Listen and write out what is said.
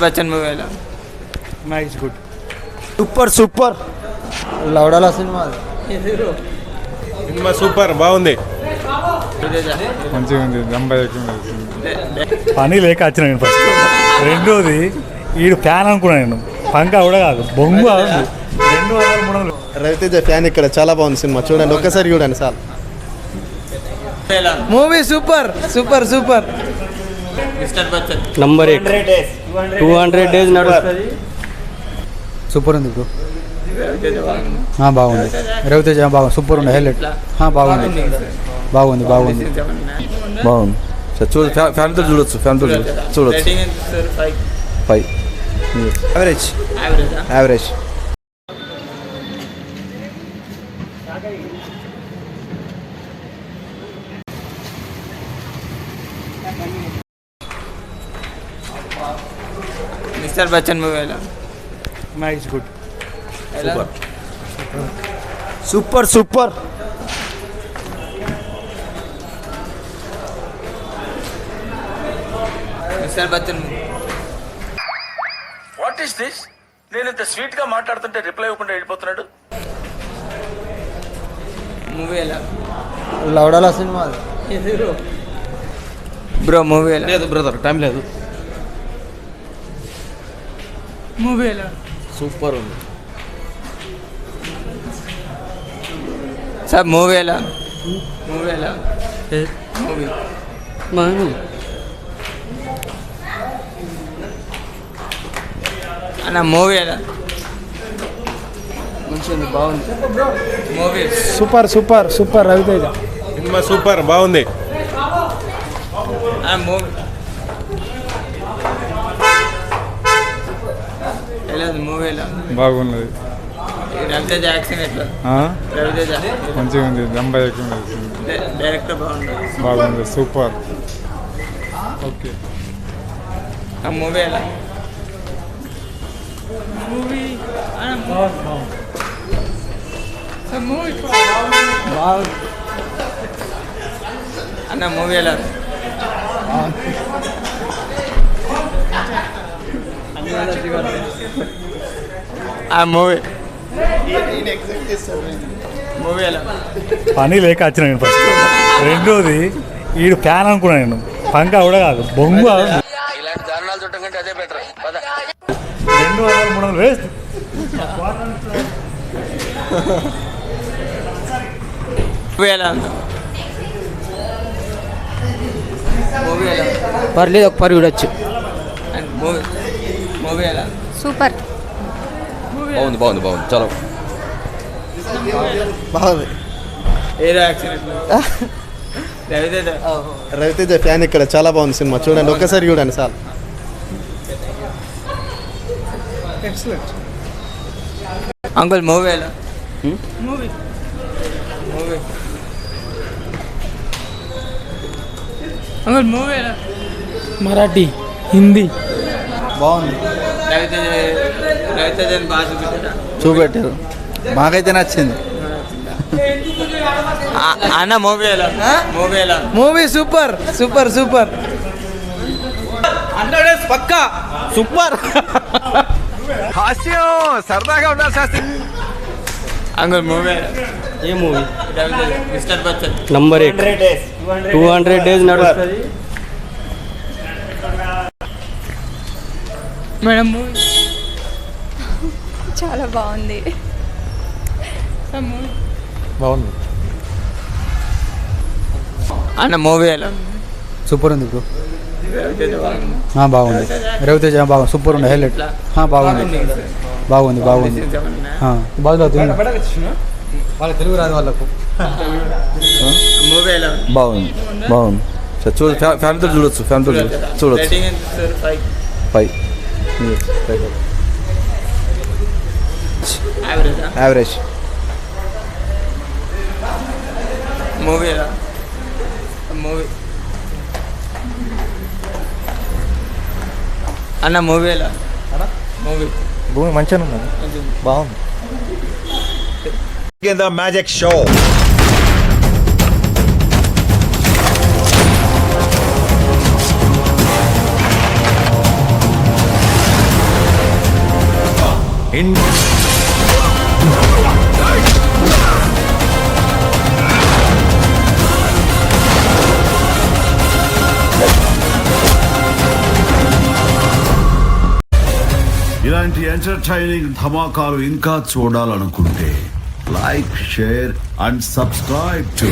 బచ్చన్ మూవీలో nice good super super లవడాల cinema cinema super బాగుంది. మంచిగా ఉంది. పని లేక వచ్చిన నేను ఫస్ట్. రెండోది ఈడు ఫ్యాన్ అనుకున్నాను నేను. పంక కూడా కాదు, బొంగు కాదు. 200 రవితేజ ఫ్యాన్ ఇక్కడ చాలా బాగుంది సినిమా, చూడండి ఒక్కసారి చూడండి sir. Movie super super super. Mister Bachchan number 8 200 days నడుస్తుంది. సూపర్ ఉంది బ్రో. బాగుంది. రవితేజ బాగుంది, సూపర్ ఉంది. హైలైట్ బాగుంది బాగుంది బాగుంది బాగుంది సార్. ఫ్యామిలీతో చూడొచ్చు, ఫ్యామిలీతో చూడొచ్చు. 5 యావరేజ్ యావరేజ్. మిస్టర్ బచ్చన్ మూవీలో nice good super super. Mister Bachchan what is this? నేను ఇంత స్వీట్ గా మాట్లాడుతుంటే రిప్లై ఇవ్వకుండా వెళ్ళిపోతున్నాడు. మూవీ ఎలా లవడాల సినిమా బ్రో? మూవీ ఎలా లేదు బ్రదర్, టైం లేదు. మూవీ ఎలా సూపర్ ఉంది సార్? మూవీ ఎలా? మూవీ ఎలా? మూవీ అన్న మూవీ ఎలా? మంచిగా బాగుంది. Movie super super super. Ravi Teja cinema super బాగుంది. అన్న మూవీ ఎలా? మూవీ ఎలా? బాగున్నది. రవితేజ యాక్షన్ ఎట్లా? రవితేజ మంచిగా ఉంది. డైరెక్టర్ బాగుంది. బాగుంది, సూపర్. ఓకే. ఆ మూవీ ఎలా? మూవీ అన్న మూవీ ఎలా? ఆ మూవీ మూవీ ఎలా? పని లేక వచ్చిన నేను ఫస్ట్. రెండోది ఈడు ఫ్యాన్ అనుకున్నాను నేను. పంక కూడా కాదు, బొంగు కాదు. ఇలాంటి దారుణాలు చూడటం కంటే అదే బెటర్. 200 వేస్ట్. మూవీ ఎలా? మూవీ ఎలా? పర్లేదు, ఒక పరి చూడొచ్చు. మూవీ మూవీ ఎలా? సూపర్. బాగుంది బాగుంది బాగుంది చాలా బాగుంది. హీరో యాక్షన్ ఎట్లా? రవితేజ రవితేజ ఫ్యాన్ ఇక్కడ చాలా బాగుంది సినిమా, చూడండి ఒక్కసారి చూడండి సార్. అంకుల్ మూవీ ఎలా? మూవీ మూవీ అంకుల్ మూవీ ఎలా? మరాఠీ, హిందీ బాగుంది. రవితేజ రవితేజని బాగా చూపించారా? చూపెట్టారు, మాకైతే నచ్చింది. అన్న మూవీ ఎలా? మూవీ ఎలా? Movie super super super. 100 days పక్కా సూపర్. హాస్యం సరదాగా ఉండాలి శాస్త్రి. అంకుల్ మూవీ ఎలా? ఏ movie? Raviteja mister Bachchan number 8 200 days నడుస్తుంది. మేడం మూవీ చాలా బాగుంది. బాగుంది. అన్న మూవీ ఎలా? సూపర్ ఉంది బ్రో. రవితేజ బాగుంది. బాగుంది. రవితేజ బాగుంది, సూపర్ ఉంది. హైలైట్ బాగుంది బాగుంది బాగుంది. వాళ్ళ తెలుగు రాదు వాళ్ళకు. మూవీ ఎలా? బాగుంది బాగుంది సార్. ఫ్యామిలీతో చూడొచ్చు, ఫ్యామిలీతో చూడొచ్చు. రేటింగ్ ఎంత సార్? 5 యావరేజా? యావరేజ్. మూవీ ఎలా? మూవీ అన్న మూవీ ఎలా? మూవీ భూమి మంచిగా ఉన్నది, బాగుంది. The magic show. ఇలాంటి ఎంటర్టైనింగ్ ధమాకాలు ఇంకా చూడాలనుకుంటే like share and subscribe to